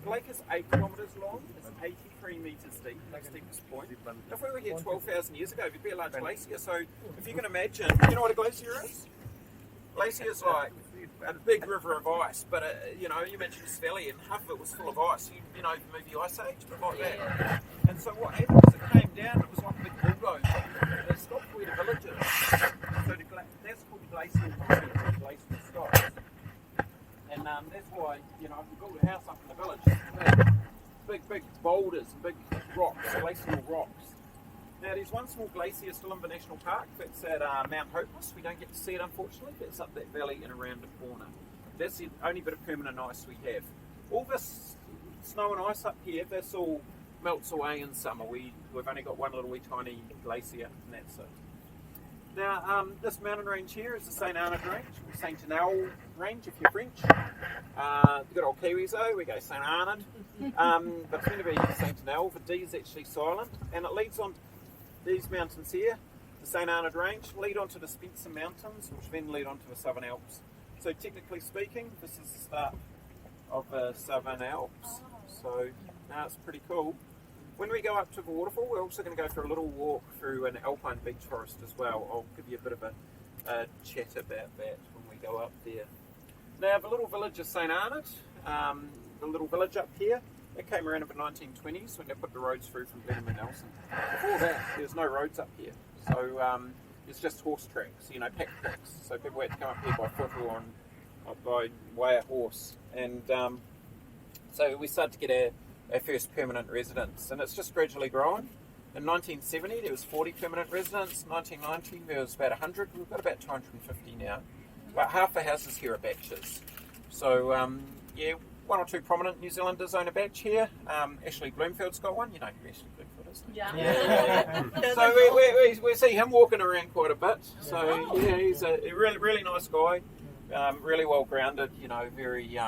lake is 8 kilometres long, it's 83 metres deep, that's the deepest point. If we were here 12,000 years ago, it'd be a large glacier, so if you can imagine, you know what a glacier is? Glacier is like a big river of ice, but you mentioned this valley and half of it was full of ice, you know, the movie Ice Age, but like that. And so what happened is it came down, it was like a big bulldozer. They stopped where the villages. So that's called glacial stops. And that's why, you know, if you build a house up in the village, big boulders, big rocks, glacial rocks. Now there's one small glacier still in the National Park, that's at Mount Hopeless. We don't get to see it unfortunately, but it's up that valley and around the corner. That's the only bit of permanent ice we have. All this snow and ice up here, this all melts away in summer. We've only got one little wee tiny glacier and that's it. Now this mountain range here is the St Arnaud range, or St Anal range if you're French. The good old Kiwis though, we go St Arnaud. But it's going to be St Anal, the D is actually silent, and it leads on these mountains here, the St Arnaud range, lead onto the Spencer Mountains, which then lead onto the Southern Alps. So technically speaking, this is the start of the Southern Alps. So now it's pretty cool. When we go up to the waterfall, we're also going to go for a little walk through an alpine beech forest as well. I'll give you a bit of a chat about that when we go up there. Now the little village of St Arnaud, the little village up here, it came around in the 1920s when they put the roads through from Blenheim and Nelson. Before that, there's no roads up here. So it's just horse tracks, you know, pack tracks. So people had to come up here by foot or by way of horse. And so we started to get our first permanent residents. And it's just gradually growing. In 1970, there was 40 permanent residents. 1990, there was about 100. We've got about 250 now. But half the houses here are batches. So, yeah, one or two prominent New Zealanders own a batch here. Ashley Bloomfield's got one. You know who Ashley Bloomfield is? Yeah. So we see him walking around quite a bit. So yeah, he's a really, really nice guy. Really well grounded. You know, very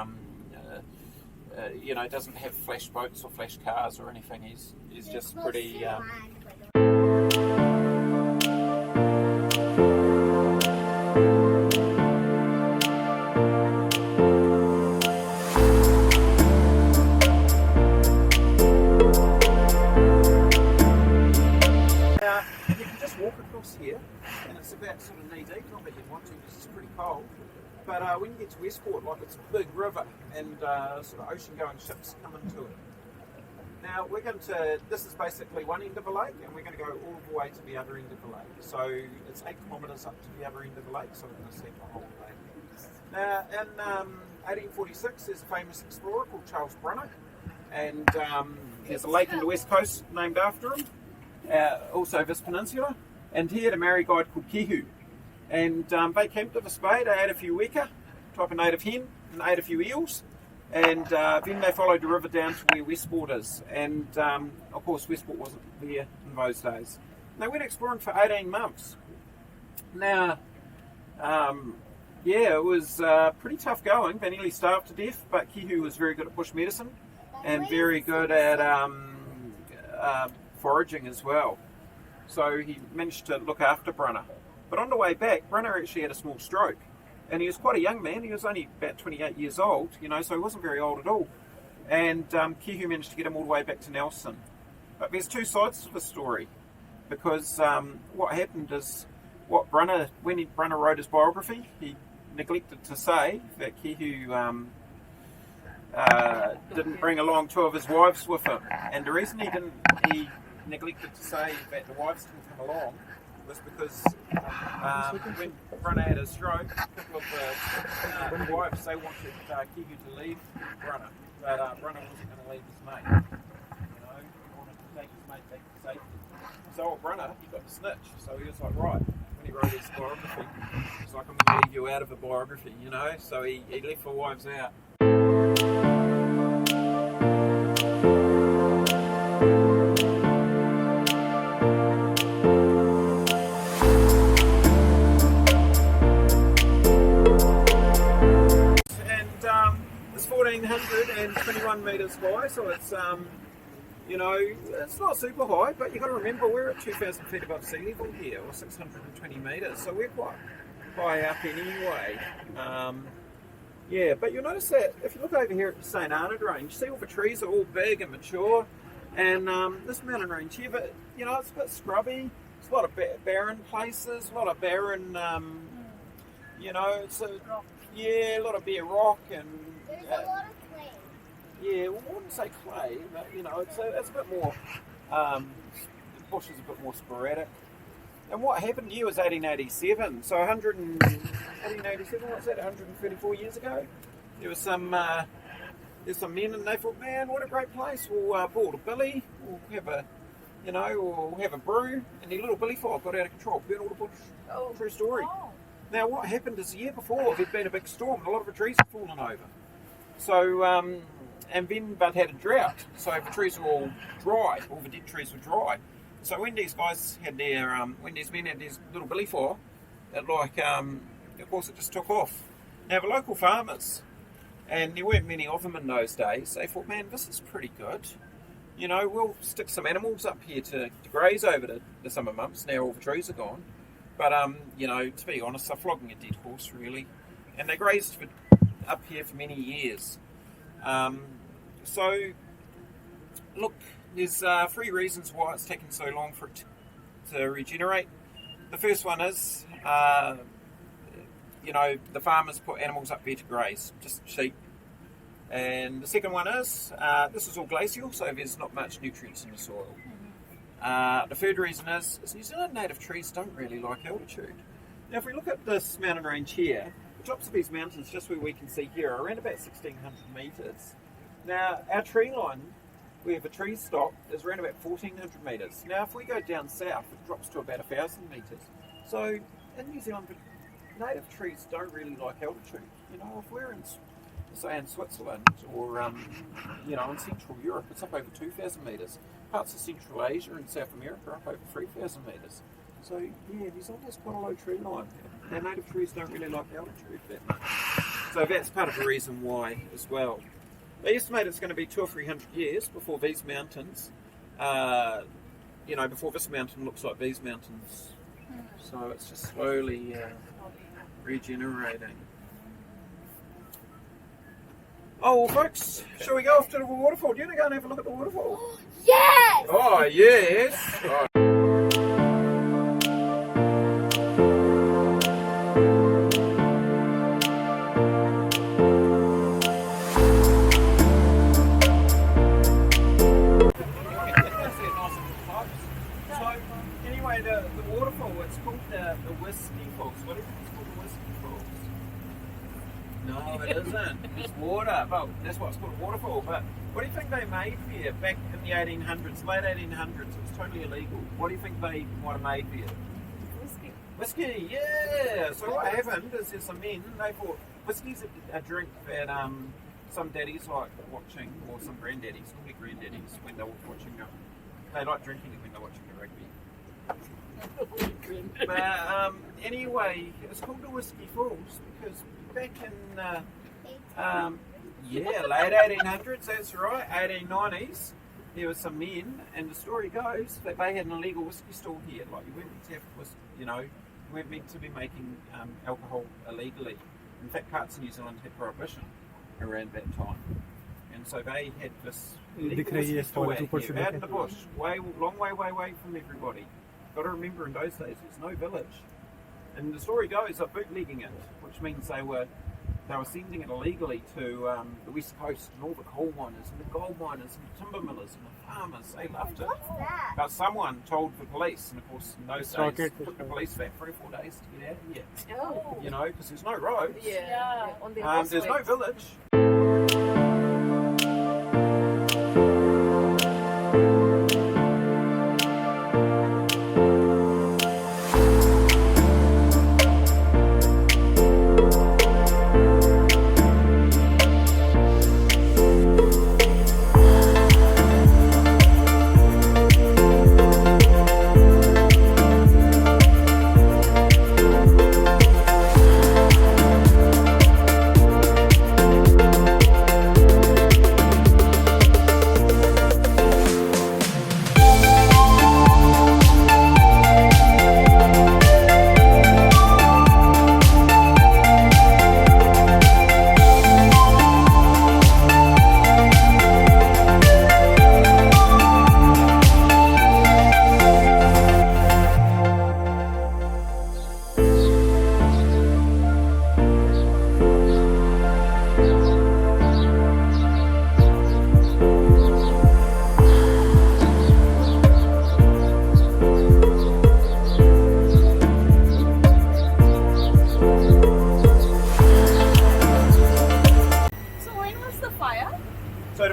you know, doesn't have flash boats or flash cars or anything. He's just pretty. Here, and it's about sort of knee deep, not that you'd want to because it's pretty cold, but when you get to Westport, like it's a big river and sort of ocean going ships come into it. Now we're going to, this is basically one end of the lake and we're going to go all the way to the other end of the lake, so it's 8 kilometres up to the other end of the lake, so we're going to see the whole lake. Now in 1846 there's a famous explorer called Charles Brunner, and there's a lake in the west coast named after him, also this peninsula. And he had a Maori guide called Kihu. And they camped at this bay, they had a few weka, type of native hen, and ate a few eels. And then they followed the river down to where Westport is. And of course Westport wasn't there in those days. They went exploring for 18 months. Now, yeah, it was pretty tough going. They nearly starved to death, but Kihu was very good at bush medicine and very good at foraging as well. So he managed to look after Brunner. But on the way back, Brunner actually had a small stroke. And he was quite a young man. He was only about 28 years old, you know, so he wasn't very old at all. And Kihu managed to get him all the way back to Nelson. But there's two sides to the story. Because what happened is, when Brunner wrote his biography, he neglected to say that Kihu didn't bring along 2 of his wives with him. And the reason he neglected to say that the wives didn't come along was because when Brunner had a stroke, a couple of the wives, they wanted Kihu to leave Brunner, but Brunner wasn't going to leave his mate. You know, he wanted to take his mate back to safety. So old Brunner, he got the snitch, so he was like, right, when he wrote his biography, he's like, I'm going to leave you out of a biography, you know, so he left the wives out. It's 1,421 metres high, so it's, you know, it's not super high, but you've got to remember we're at 2,000 feet above sea level here, or 620 metres, so we're quite high up anyway. Yeah, but you'll notice that if you look over here at the St. Arnaud range, you see all the trees are all big and mature, and this mountain range here, but you know, it's a bit scrubby. There's a lot of barren places, a lot of barren, you know, it's a lot of bare rock and. There's a lot of clay. Yeah, well, I wouldn't say clay, but you know, it's a bit more. The bush is a bit more sporadic. And what happened here was 1887. So 1887, what's that? 134 years ago. There was some men, and they thought, man, what a great place. We'll board a billy. We'll have a, you know, we'll have a brew. And the little billy fire got out of control, burnt all the bush. Oh. True story. Oh. Now, what happened is the year before there'd been a big storm, and a lot of the trees had fallen over. So, and then they'd had a drought, so the trees were all dry. All the dead trees were dry. So when these guys had their, when these men had this little billy fire, of course it just took off. Now the local farmers, and there weren't many of them in those days, they thought, man, this is pretty good. You know, we'll stick some animals up here to graze over the summer months. Now all the trees are gone. But, you know, to be honest, they're flogging a dead horse, really. And they grazed up here for many years. So, look, there's 3 reasons why it's taken so long for it to regenerate. The first one is, you know, the farmers put animals up there to graze, just sheep. And the second one is, this is all glacial, so there's not much nutrients in the soil. The third reason is New Zealand native trees don't really like altitude. Now, if we look at this mountain range here, the tops of these mountains, just where we can see here, are around about 1,600 metres. Now, our tree line, where the trees stop, is around about 1,400 metres. Now, if we go down south, it drops to about 1,000 metres. So, in New Zealand, native trees don't really like altitude. You know, if we're in, say, in Switzerland or, you know, in Central Europe, it's up over 2,000 metres. Parts of Central Asia and South America are up over 3,000 metres. So, yeah, New Zealand has quite a low tree line. Our native trees don't really like altitude that much. So that's part of the reason why as well. They estimate it's going to be 200 or 300 years before these mountains, you know, before this mountain looks like these mountains. So it's just slowly regenerating. Oh, well, folks, shall we go off to the waterfall? Do you want to go and have a look at the waterfall? Yes! Oh, yes! Oh. The waterfall, it's called the Whiskey Falls. What is it? It's called the Whiskey Falls. No, it isn't. It's water. Well, that's why it's called a waterfall. But what do you think they made here back in the 1800s, late 1800s? It was totally illegal. What do you think they might have made here? Whiskey. Whiskey, yeah. So what happened is there's some men, they thought whiskey's a drink that some daddies like watching, or some granddaddies, normally granddaddies, when they're watching, they like drinking it when they're watching the rugby. But anyway, it's called the Whiskey Falls because back in late 1800s, that's right, 1890s, there were some men, and the story goes that they had an illegal whiskey stall here. Like you weren't meant to have whiskey, you know, you weren't meant to be making alcohol illegally. In fact, parts of New Zealand had prohibition around that time, and so they had this illegal whiskey stall out here, out in the bush, long way from everybody. Got to remember, in those days, there's no village. And the story goes, they're bootlegging it, which means they were sending it illegally to the west coast, and all the coal miners and the gold miners and the timber millers and the farmers. They loved it. What's that? But someone told the police, and of course, in those days, it took the police about 3 or 4 days to get out of here. Oh. You know, because there's no roads. Yeah. On the There's no village.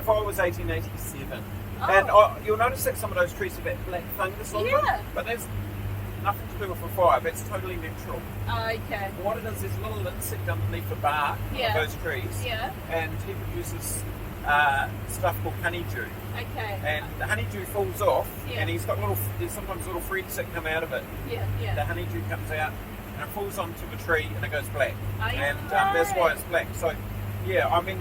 fire was 1887. Oh. And you'll notice that some of those trees have that black fungus on them, Yeah. but there's nothing to do with the fire. That's totally natural. Okay. What it is, there's a little insect underneath the bark Yeah. of those trees, Yeah. and he produces stuff called honeydew. Okay. And the honeydew falls off, Yeah. and there's sometimes little threads that come out of it. Yeah. The Yeah. honeydew comes out, and it falls onto the tree, and it goes black. Oh, And that's why it's black. So, yeah, I mean,